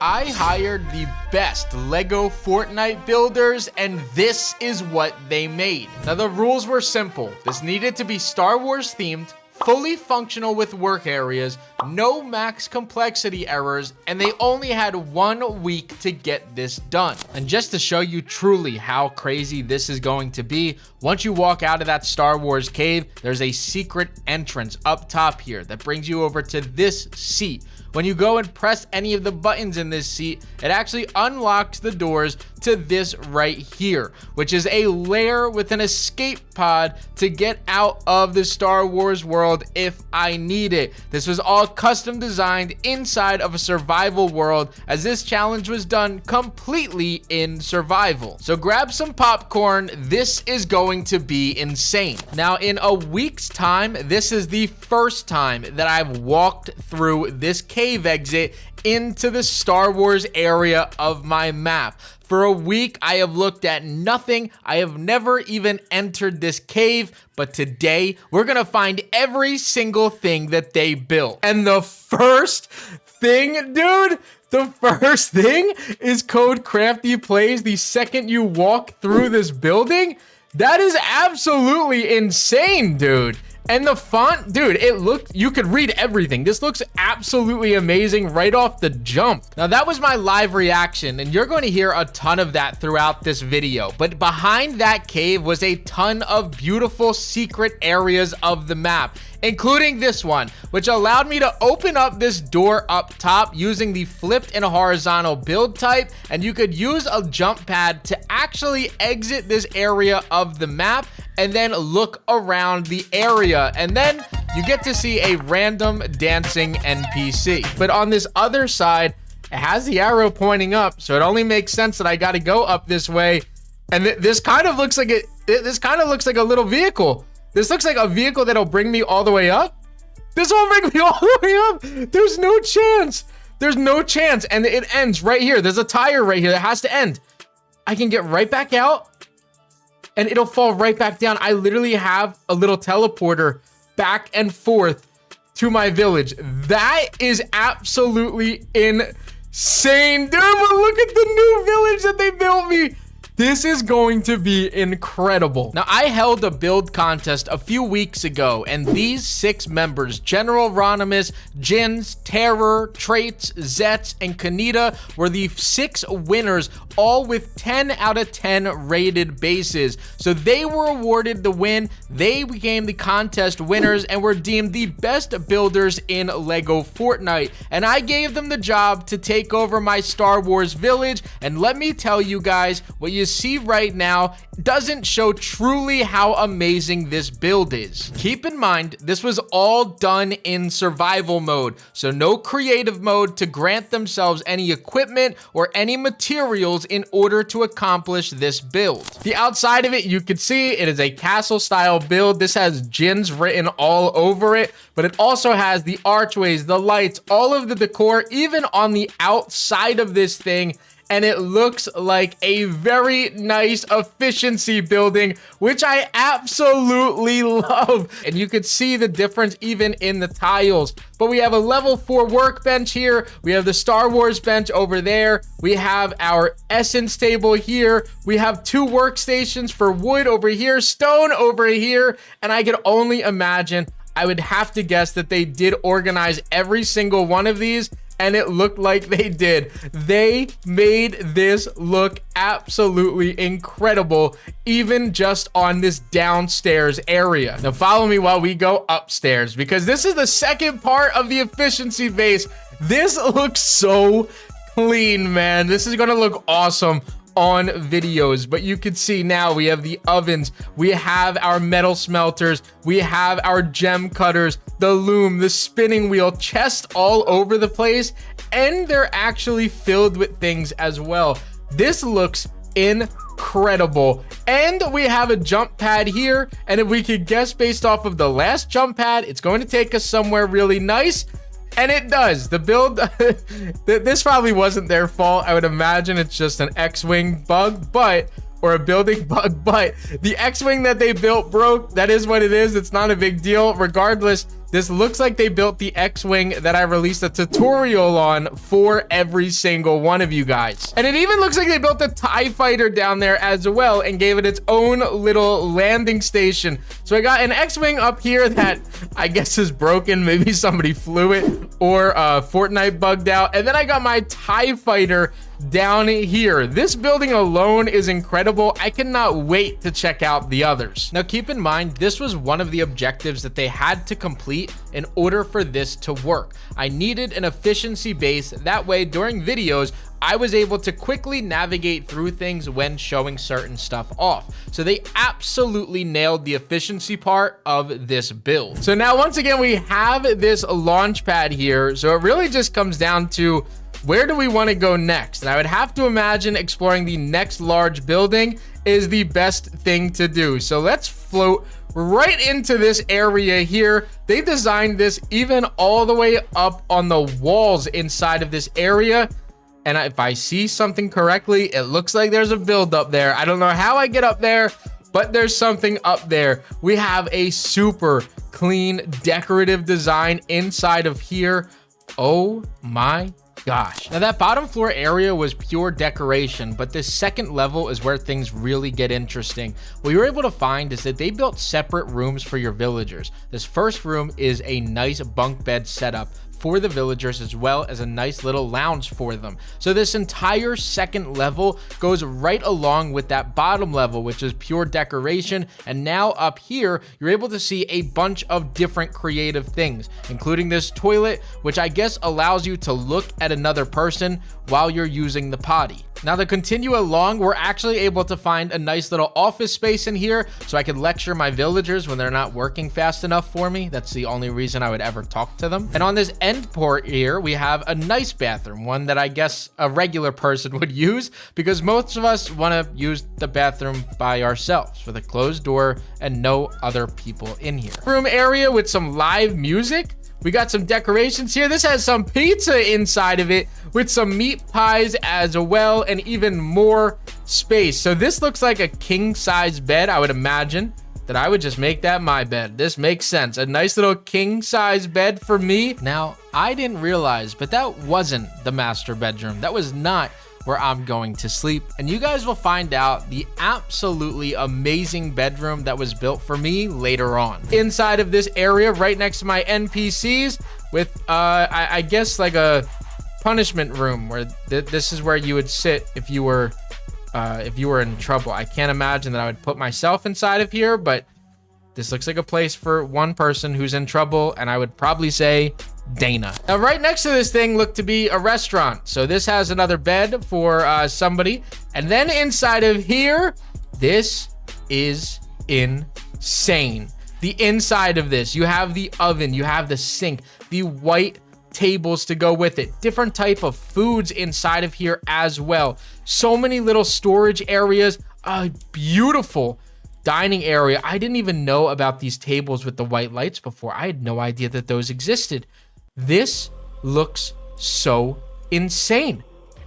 I hired the best LEGO Fortnite builders, and this is what they made. Now, the rules were simple. This needed to be Star Wars themed, fully functional with work areas, no max complexity errors, and they only had 1 week to get this done. And just to show you truly how crazy this is going to be, once you walk out of that Star Wars cave, there's a secret entrance up top here that brings you over to this seat. When you go and press any of the buttons in this seat, it actually unlocks the doors to this right here, which is a lair with an escape pod to get out of the Star Wars world if I need it. This was all custom designed inside of a survival world, as this challenge was done completely in survival. So grab some popcorn, this is going to be insane. Now, in a week's time, this is the first time that I've walked through this cave exit into the Star Wars area of my map. For a week, I have looked at nothing. I have never even entered this cave, but today we're gonna find every single thing that they built. And the first thing, dude, the first thing is code CRAFTYPLAYS. The second you walk through this building, that is absolutely insane, dude. And the font, dude, it looked, you could read everything. This looks absolutely amazing right off the jump. Now, that was my live reaction, and you're going to hear a ton of that throughout this video. But behind that cave was a ton of beautiful secret areas of the map, including this one, which allowed me to open up this door up top using the flipped and horizontal build type, and you could use a jump pad to actually exit this area of the map and then look around the area, and then you get to see a random dancing NPC. But on this other side, it has the arrow pointing up, so it only makes sense that I got to go up this way. And this kind of looks like this kind of looks like a little vehicle. This looks like a vehicle that'll bring me all the way up. This won't bring me all the way up. There's no chance. There's no chance. And it ends right here. There's a tire right here that has to end. I can get right back out and it'll fall right back down. I literally have a little teleporter back and forth to my village. That is absolutely insane, dude. But look at the new village that they built me. This is going to be incredible. Now, I held a build contest a few weeks ago, and these 6 members, General Ronimus, Jinds, Terror, Traitise, Zets, and Kanitah, were the 6 winners, all with 10 out of 10 rated bases. So they were awarded the win. They became the contest winners and were deemed the best builders in LEGO Fortnite. And I gave them the job to take over my Star Wars village. And let me tell you guys, what you see right now doesn't show truly how amazing this build is. Keep in mind, this was all done in survival mode, so no creative mode to grant themselves any equipment or any materials in order to accomplish this build. The outside of it, you can see it is a castle style build. This has Jinds written all over it, but it also has the archways, the lights, all of the decor, even on the outside of this thing. And it looks like a very nice efficiency building, which I absolutely love. And you could see the difference even in the tiles. But we have a level 4 workbench here. We have the Star Wars bench over there. We have our essence table here. We have 2 workstations for wood over here, stone over here. And I could only imagine, I would have to guess that they did organize every single one of these. And it looked like they did. They made this look absolutely incredible, even just on this downstairs area. Now follow me while we go upstairs, because this is the second part of the efficiency base. This looks so clean, man. This is gonna look awesome on videos. But you can see now we have the ovens, we have our metal smelters, we have our gem cutters, the loom, the spinning wheel, chests all over the place, and they're actually filled with things as well. This looks incredible. And we have a jump pad here, and if we could guess based off of the last jump pad, it's going to take us somewhere really nice. And it does. The build, this probably wasn't their fault. I would imagine it's just an X-Wing bug, or a building bug, but the X-Wing that they built broke. That is what it is. It's not a big deal. Regardless, this looks like they built the X-Wing that I released a tutorial on for every single one of you guys. And it even looks like they built a TIE fighter down there as well and gave it its own little landing station. So I got an X-Wing up here that I guess is broken. Maybe somebody flew it or Fortnite bugged out. And then I got my TIE fighter down here. This building alone is incredible. I cannot wait to check out the others. Now keep in mind, this was one of the objectives that they had to complete in order for this to work. I needed an efficiency base. That way during videos, I was able to quickly navigate through things when showing certain stuff off. So they absolutely nailed the efficiency part of this build. So now once again, we have this launch pad here. So it really just comes down to where do we want to go next? And I would have to imagine exploring the next large building is the best thing to do. So let's float right into this area here. They designed this even all the way up on the walls inside of this area. And if I see something correctly, it looks like there's a build up there. I don't know how I get up there, but there's something up there. We have a super clean decorative design inside of here. Oh my gosh. Now that bottom floor area was pure decoration, but this second level is where things really get interesting. What you're able to find is that they built separate rooms for your villagers. This first room is a nice bunk bed setup for the villagers, as well as a nice little lounge for them. So this entire second level goes right along with that bottom level, which is pure decoration. And now up here, you're able to see a bunch of different creative things, including this toilet, which I guess allows you to look at another person while you're using the potty. Now to continue along, we're actually able to find a nice little office space in here so I can lecture my villagers when they're not working fast enough for me. That's the only reason I would ever talk to them. And on this end port here, we have a nice bathroom, one that I guess a regular person would use because most of us want to use the bathroom by ourselves with a closed door and no other people in here. Room area with some live music. We got some decorations here. This has some pizza inside of it with some meat pies as well and even more space. So this looks like a king size bed. I would imagine that I would just make that my bed. This makes sense. A nice little king size bed for me. Now, I didn't realize, but that wasn't the master bedroom. That was not where I'm going to sleep. And you guys will find out the absolutely amazing bedroom that was built for me later on. Inside of this area, right next to my NPCs with, I guess like a punishment room where this is where you would sit if you were in trouble. I can't imagine that I would put myself inside of here, but this looks like a place for one person who's in trouble, and I would probably say Dana. Now, right next to this thing looked to be a restaurant. So this has another bed for somebody. And then inside of here, this is insane. The inside of this, you have the oven, you have the sink, the white tables to go with it, different type of foods inside of here as well. So many little storage areas, a beautiful dining area. I didn't even know about these tables with the white lights before. I had no idea that those existed. This looks so insane.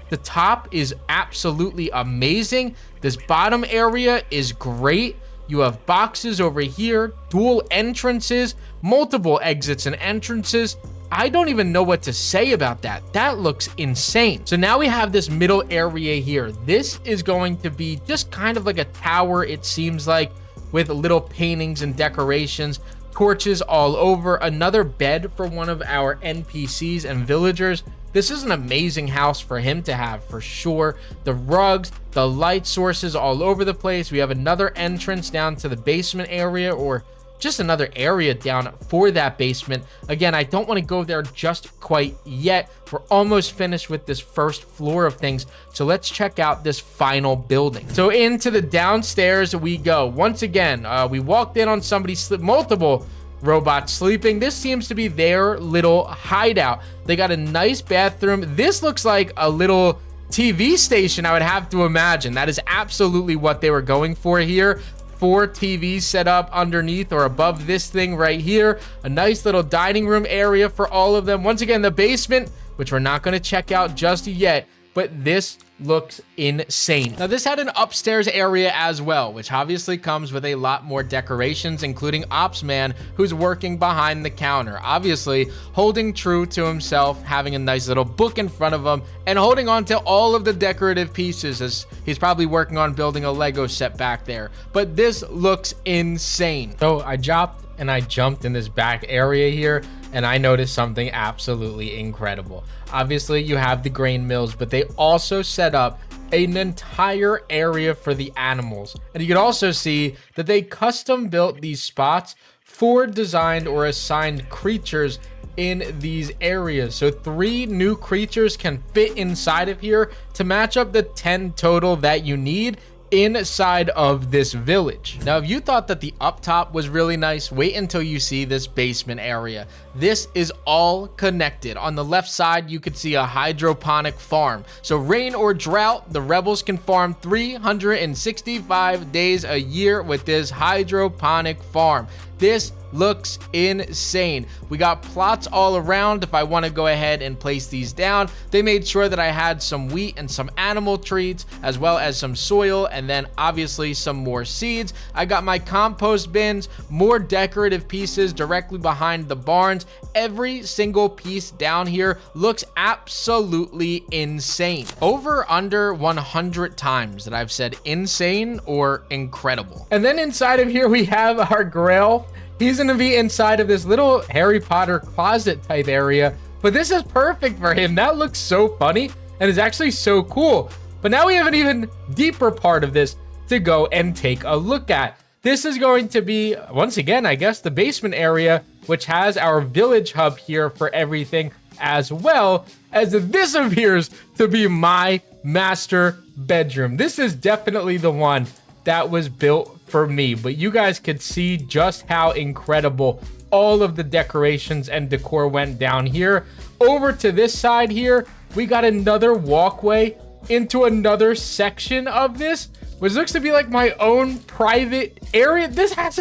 The top is absolutely amazing. This bottom area is great. You have boxes over here, dual entrances, multiple exits and entrances. I don't even know what to say about that. That looks insane. So now we have this middle area here. This is going to be just kind of like a tower, it seems like, with little paintings and decorations, torches all over, another bed for one of our NPCs and villagers. This is an amazing house for him to have for sure. The rugs, the light sources all over the place. We have another entrance down to the basement area, or just another area down for that basement. Again, I don't want to go there just quite yet. We're almost finished with this first floor of things. So let's check out this final building. So into the downstairs we go. Once again, we walked in on somebody, multiple robots sleeping. This seems to be their little hideout. They got a nice bathroom. This looks like a little TV station, I would have to imagine. That is absolutely what they were going for here. 4 TVs set up underneath or above this thing right here. A nice little dining room area for all of them. Once again, the basement, which we're not going to check out just yet, but this looks insane. Now, this had an upstairs area as well, which obviously comes with a lot more decorations, including Ops Man, who's working behind the counter, obviously holding true to himself, having a nice little book in front of him, and holding on to all of the decorative pieces as he's probably working on building a Lego set back there. But this looks insane. So I jumped in this back area here, and I noticed something absolutely incredible. Obviously, you have the grain mills, but they also set up an entire area for the animals. And you can also see that they custom built these spots for designed or assigned creatures in these areas. So 3 new creatures can fit inside of here to match up the 10 total that you need inside of this village. Now, if you thought that the up top was really nice, wait until you see this basement area. This is all connected. On the left side, you could see a hydroponic farm. So rain or drought, the rebels can farm 365 days a year with this hydroponic farm. This looks insane. We got plots all around if I want to go ahead and place these down. They made sure that I had some wheat and some animal treats, as well as some soil, and then obviously some more seeds. I got my compost bins, more decorative pieces directly behind the barns. Every single piece down here looks absolutely insane. Over under 100 times that I've said insane or incredible. And then inside of here we have our Grail. He's gonna be inside of this little Harry Potter closet type area, but this is perfect for him. That looks so funny and is actually so cool. But now we have an even deeper part of this to go and take a look at. This is going to be, once again, I guess, the basement area, which has our village hub here for everything, as well as this appears to be my master bedroom. This is definitely the one that was built for me, but you guys could see just how incredible all of the decorations and decor went down here. Over to this side here, we got another walkway into another section of this, which looks to be like my own private area. This has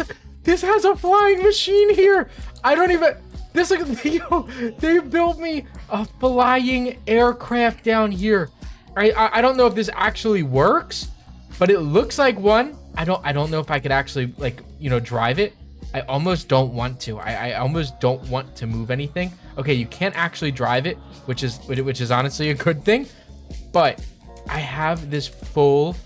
a flying machine here. I don't even, this, yo, they built me a flying aircraft down here. I don't know if this actually works, but it looks like one. I don't know if I could actually, like, you know, drive it. I almost don't want to. I almost don't want to move anything. Okay, you can't actually drive it, which is honestly a good thing. But I have this full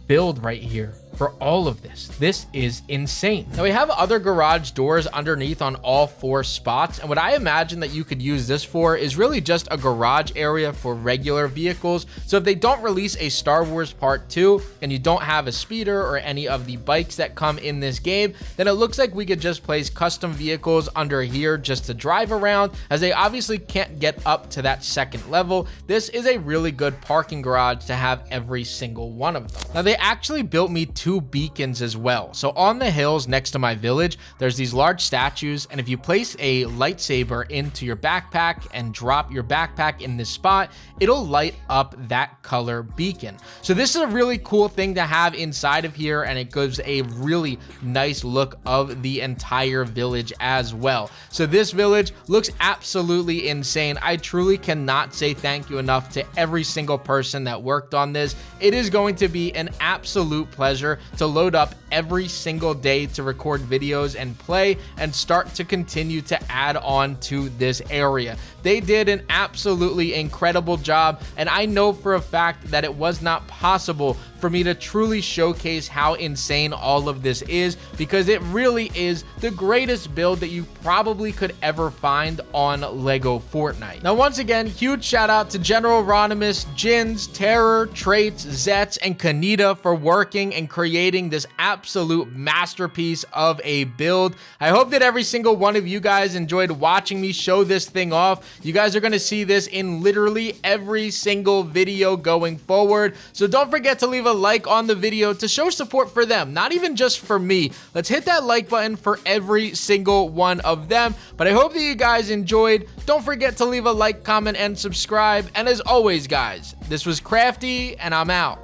build right here for all of this. This is insane. Now we have other garage doors underneath on all 4 spots, and what I imagine that you could use this for is really just a garage area for regular vehicles. So if they don't release a Star Wars Part 2 and you don't have a speeder or any of the bikes that come in this game, then it looks like we could just place custom vehicles under here just to drive around, as they obviously can't get up to that 2nd level. This is a really good parking garage to have every single one of them. Now they actually built me 2 beacons as well. So on the hills next to my village, there's these large statues, and if you place a lightsaber into your backpack and drop your backpack in this spot, it'll light up that color beacon. So this is a really cool thing to have inside of here, and it gives a really nice look of the entire village as well. So this village looks absolutely insane. I truly cannot say thank you enough to every single person that worked on this. It is going to be an absolute pleasure to load up every single day to record videos and play and start to continue to add on to this area. They did an absolutely incredible job, and I know for a fact that it was not possible for me to truly showcase how insane all of this is, because it really is the greatest build that you probably could ever find on LEGO Fortnite. Now, once again, huge shout out to General Ronimus, Jinds, Terror, Traits, Zets, and Kanitah for working and creating this absolute masterpiece of a build. I hope that every single one of you guys enjoyed watching me show this thing off. You guys are going to see this in literally every single video going forward. So don't forget to leave a like on the video to show support for them, not even just for me. Let's hit that like button for every single one of them. But I hope that you guys enjoyed. Don't forget to leave a like, comment, and subscribe. And as always, guys, this was Crafty, and I'm out.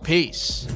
Peace.